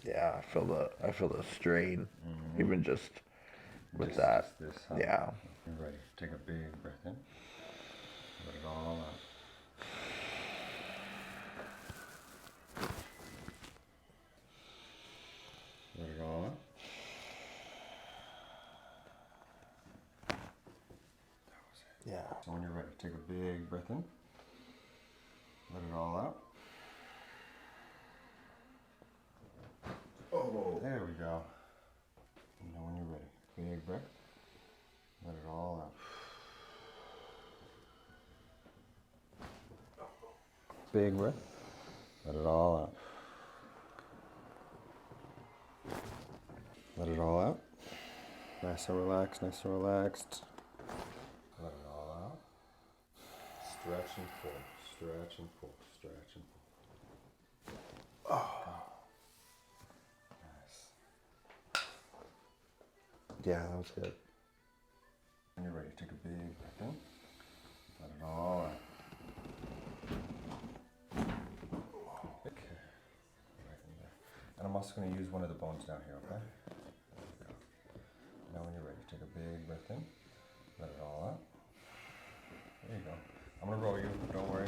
Yeah, I feel the strain, even just with that. Just this, huh? Yeah. You're ready. Take a big breath in. Let it all out. Let it all out. Yeah. So when you're ready, take a big breath in. Let it all out. Oh, there we go. And now when you're ready, big breath. Let it all out. Big breath. Let it all out. Let it all out. Nice and relaxed, nice and relaxed. Let it all out. Stretch and pull, stretch and pull, stretch and pull. Nice. Yeah, that was good. When you're ready, take a big breath in. Let it all out. Okay. Right in there. And I'm also going to use one of the bones down here, okay? Now when you're ready, take a big breath in. Let it all out. There you go. I'm going to roll you, don't worry.